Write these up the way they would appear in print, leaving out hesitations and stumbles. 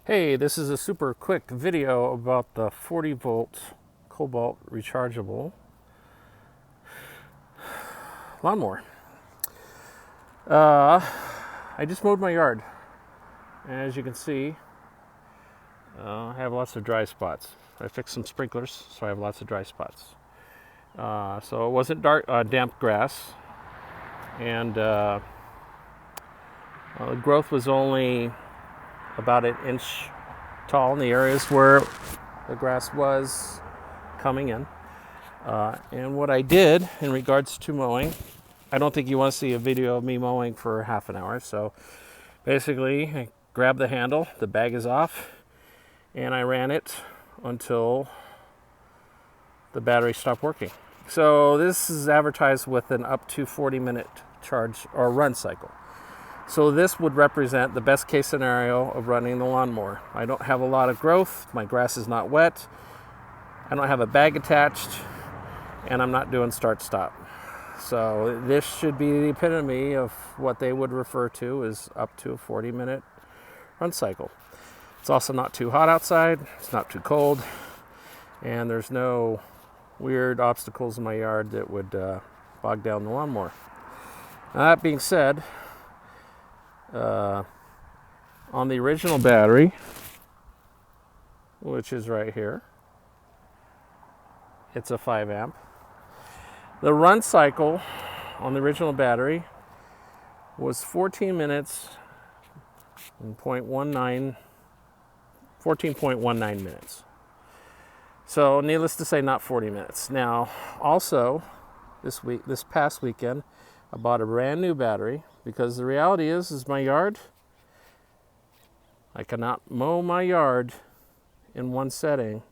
Hey, this is a super quick video about the 40 volt cobalt rechargeable lawnmower. I just mowed my yard. As you can see, I have lots of dry spots. I fixed some sprinklers, so I have lots of dry spots. So it wasn't damp grass, and the growth was only about an inch tall in the areas where the grass was coming in. And what I did in regards to mowing, I don't think you want to see a video of me mowing for half an hour. So basically, I grabbed the handle, the bag is off, and I ran it until the battery stopped working. So this is advertised with an up to 40-minute charge or run cycle. So this would represent the best case scenario of running the lawnmower. I don't have a lot of growth, my grass is not wet, I don't have a bag attached, and I'm not doing start-stop. So this should be the epitome of what they would refer to as up to a 40-minute run cycle. It's also not too hot outside, it's not too cold, and there's no weird obstacles in my yard that would bog down the lawnmower. Now, that being said, on the original battery, which is right here, it's a 5 amp. The run cycle on the original battery was 14 minutes and 14.19 minutes. So needless to say, not 40 minutes. Now, also, this past weekend, I bought a brand new battery because the reality is my yard, I cannot mow my yard in one setting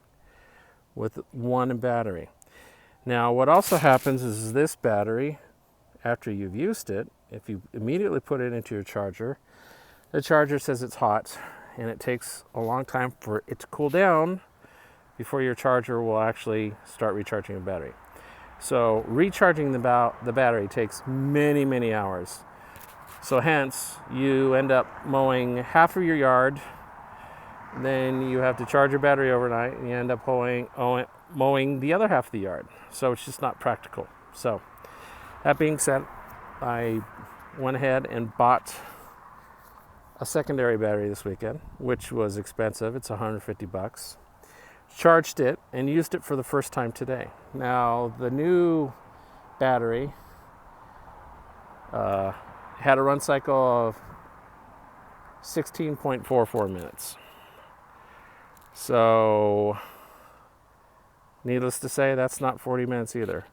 with one battery. Now, what also happens is this battery, after you've used it, if you immediately put it into your charger, the charger says it's hot, and it takes a long time for it to cool down before your charger will actually start recharging the battery. So recharging the battery takes many, many hours. So hence, you end up mowing half of your yard, then you have to charge your battery overnight, and you end up mowing the other half of the yard. So it's just not practical. So that being said, I went ahead and bought a secondary battery this weekend, which was expensive. It's $150. Charged it and used it for the first time today. Now, the new battery had a run cycle of 16.44 minutes. So, needless to say, that's not 40 minutes either.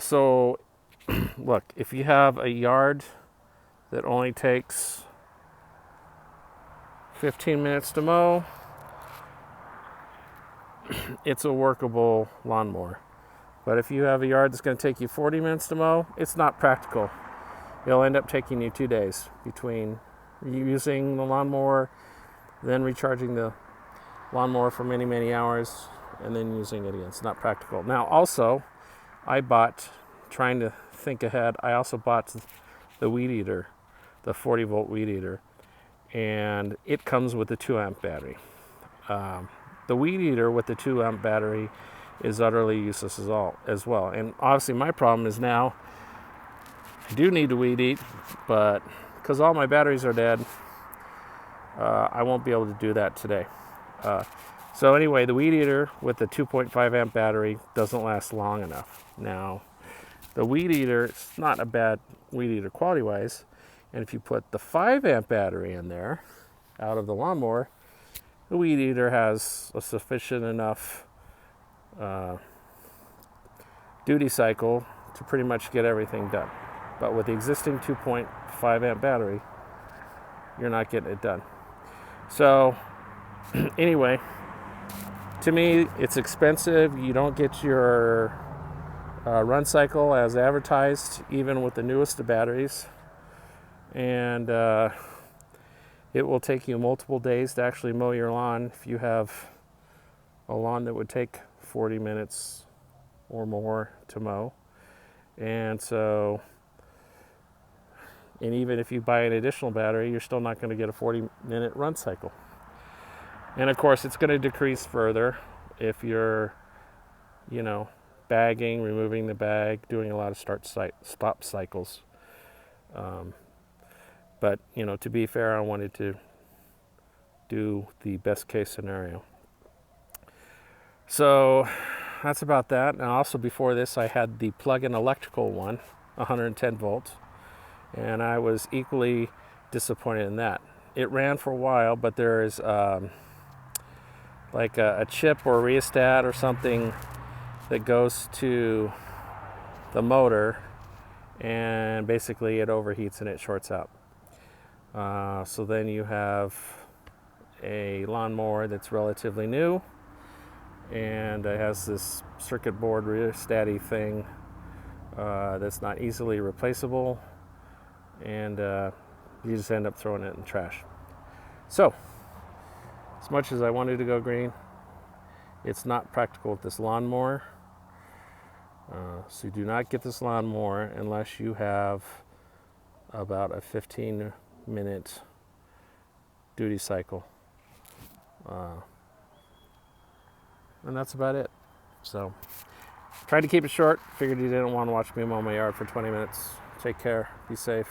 So, look, if you have a yard that only takes 15 minutes to mow, it's a workable lawnmower. But if you have a yard that's going to take you 40 minutes to mow, it's not practical. It'll end up taking you 2 days between using the lawnmower, then recharging the lawnmower for many, many hours, and then using it again. It's not practical. Now, also, trying to think ahead, I also bought the weed eater, the 40 volt weed eater, and it comes with a 2 amp battery. The weed eater with the 2 amp battery is utterly useless as well. And obviously my problem is now I do need to weed eat, but because all my batteries are dead, I won't be able to do that today. So anyway, the weed eater with the 2.5 amp battery doesn't last long enough. Now, the weed eater, it's not a bad weed eater quality-wise, and if you put the 5 amp battery in there out of the lawnmower, the weed eater has a sufficient enough duty cycle to pretty much get everything done. But with the existing 2.5 amp battery, you're not getting it done. So anyway, to me, it's expensive. You don't get your run cycle as advertised, even with the newest of batteries. And it will take you multiple days to actually mow your lawn if you have a lawn that would take 40 minutes or more to mow. And so, And even if you buy an additional battery, you're still not going to get a 40-minute run cycle. And of course, it's going to decrease further if you're, bagging, removing the bag, doing a lot of stop cycles. But, to be fair, I wanted to do the best case scenario. So that's about that. And also before this, I had the plug-in electrical one, 110 volts. And I was equally disappointed in that. It ran for a while, but there is like a chip or a rheostat or something that goes to the motor, and basically it overheats and it shorts out. So then you have a lawnmower that's relatively new, and it has this circuit board rheostat-y thing that's not easily replaceable, and you just end up throwing it in the trash. So, as much as I wanted to go green, it's not practical with this lawnmower. So do not get this lawnmower unless you have about a 15-minute duty cycle. And that's about it. So, tried to keep it short. Figured you didn't want to watch me mow my yard for 20 minutes. Take care. Be safe.